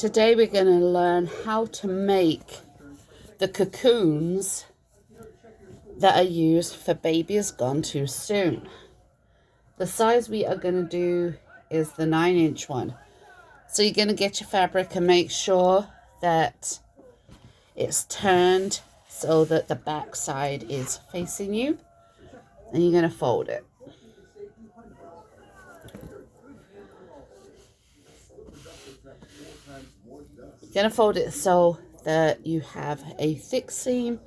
Today we're going to learn how to make the cocoons that are used for babies gone too soon. The size we are going to do is the 9-inch one. So you're going to get your fabric and make sure that it's turned so that the back side is facing you, and you're going to fold it. You're going to fold it so that you have a thick seam,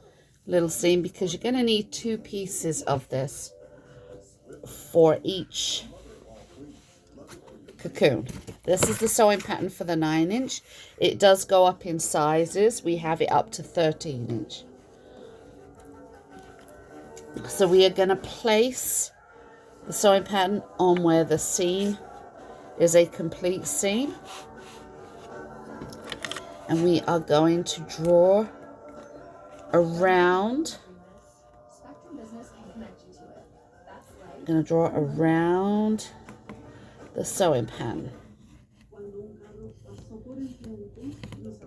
little seam, because you're going to need 2 pieces of this for each cocoon. This is the sewing pattern for the 9-inch. It does go up in sizes. We have it up to 13-inch. So we are going to place the sewing pattern on where the seam is a complete seam. And we are going to draw around. I'm going to draw around the sewing pattern.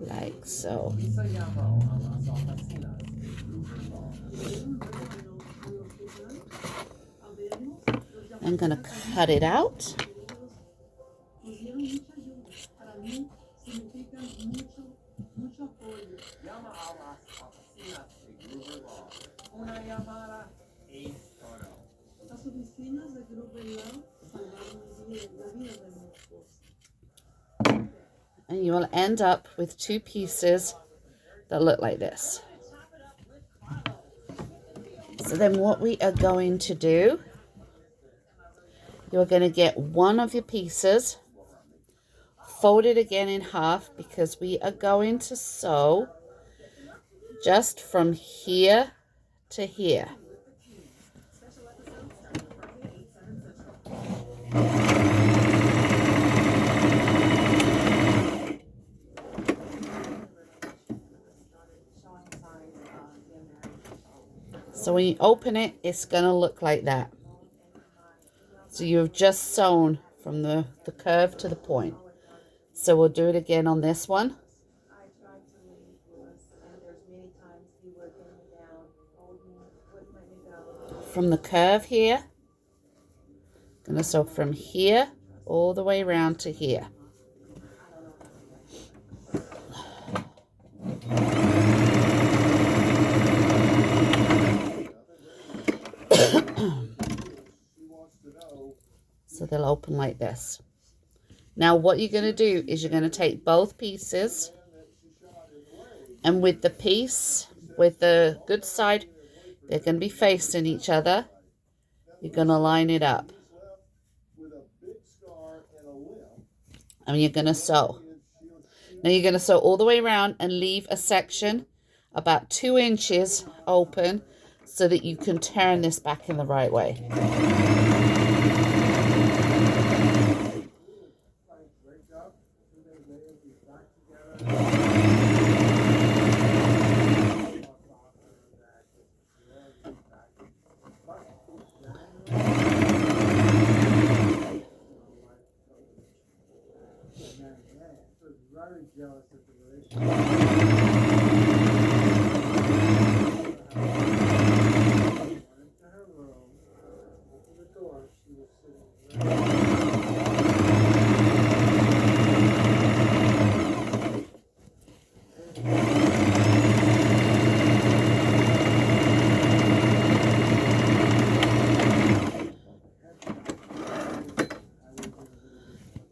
Like so. I'm going to cut it out. And you will end up with 2 pieces that look like this. So then what we are going to do, you're going to get one of your pieces, fold it again in half, because we are going to sew just from here to here. So when you open it, it's going to look like that. So you've just sewn from the curve to the point. So we'll do it again on this one. From the curve here, I'm going to sew from here all the way around to here. So they'll open like this. Now what you're going to do is you're going to take both pieces, and with the piece, with the good side, they're going to be facing each other. You're going to line it up. And you're going to sew. Now you're going to sew all the way around and leave a section about 2 inches open so that you can turn this back in the right way.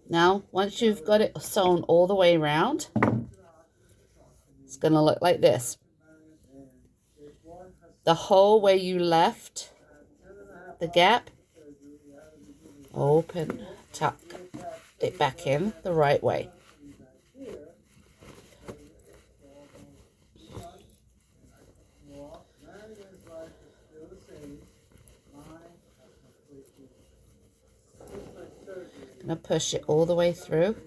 Now, once you've got it sewn all the way around, it's going to look like this. The hole where you left the gap, open, tuck it back in the right way. I'm going to push it all the way through.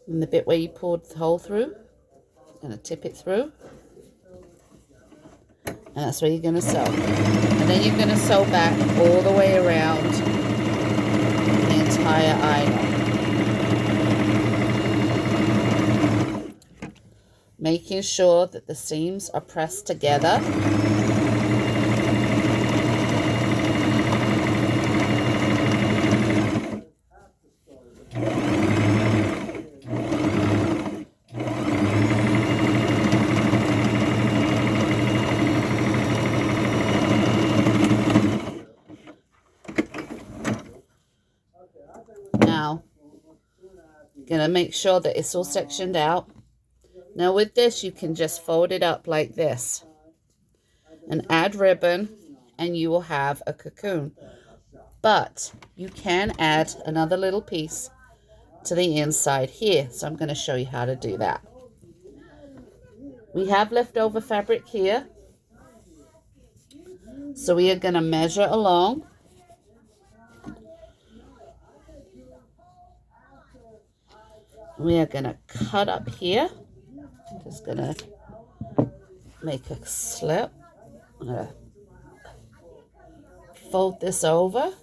And the bit where you poured the hole through, I'm going to tip it through. And that's where you're going to sew. And then you're going to sew back all the way around the entire eye knot. Making sure that the seams are pressed together. Now, gonna make sure that it's all sectioned out. Now with this, you can just fold it up like this and add ribbon, and you will have a cocoon. But you can add another little piece to the inside here. So I'm going to show you how to do that. We have leftover fabric here. So we are going to measure along. We are going to cut up here. I'm just going to make a slip. I'm going to fold this over.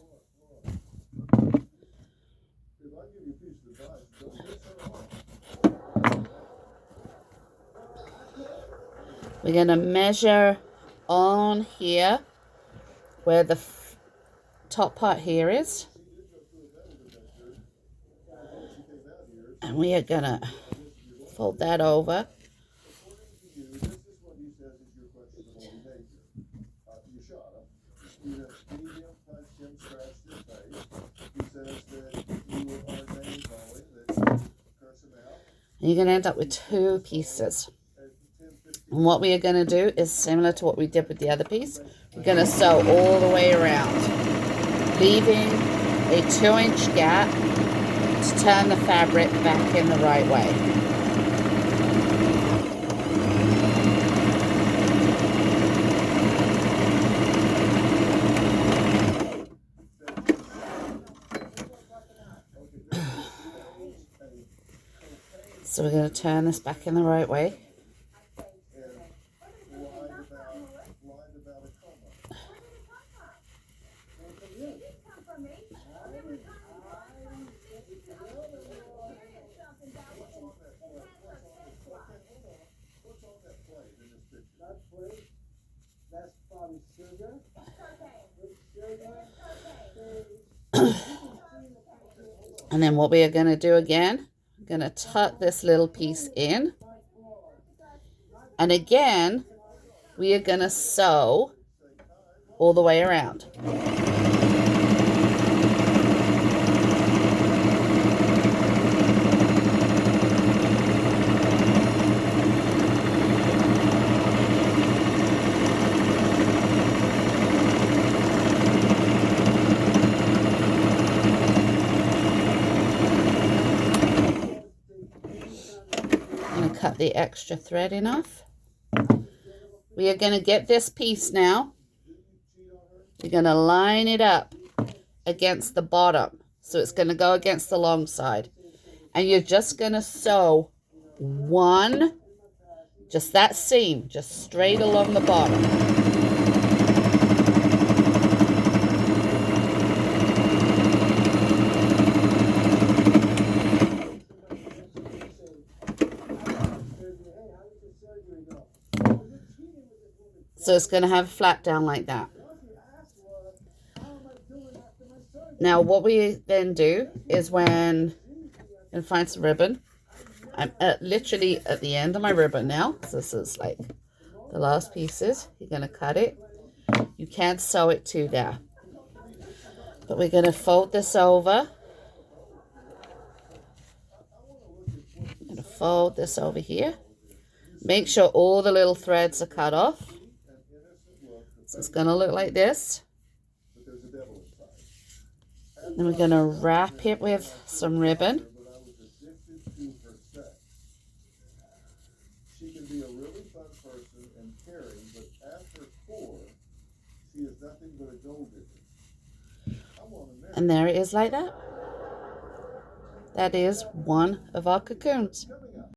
We're going to measure on here where the top part here is. And we are going to fold that over. And you're going to end up with two pieces. And what we are going to do is similar to what we did with the other piece. We're going to sew all the way around, leaving a 2-inch gap to turn the fabric back in the right way. So we're going to turn this back in the right way. And then what we are going to do again, I'm going to tuck this little piece in. And again, we are going to sew all the way around. Cut the extra threading off. We are going to get this piece now. We're going to line it up against the bottom. So it's going to go against the long side. And you're just going to sew one, just that seam, just straight along the bottom. So it's going to have a flap down like that. Now what we then do is when and find some ribbon. I'm literally at the end of my ribbon now. So this is like the last pieces. You're going to cut it. You can't sew it to there. But we're going to fold this over. I'm going to fold this over here. Make sure all the little threads are cut off. So it's going to look like this. Then we're going to wrap it with some ribbon. She can be a really fun person and caring, but after 4, she is nothing but a gold digger. And there it is like that. That is one of our cocoons.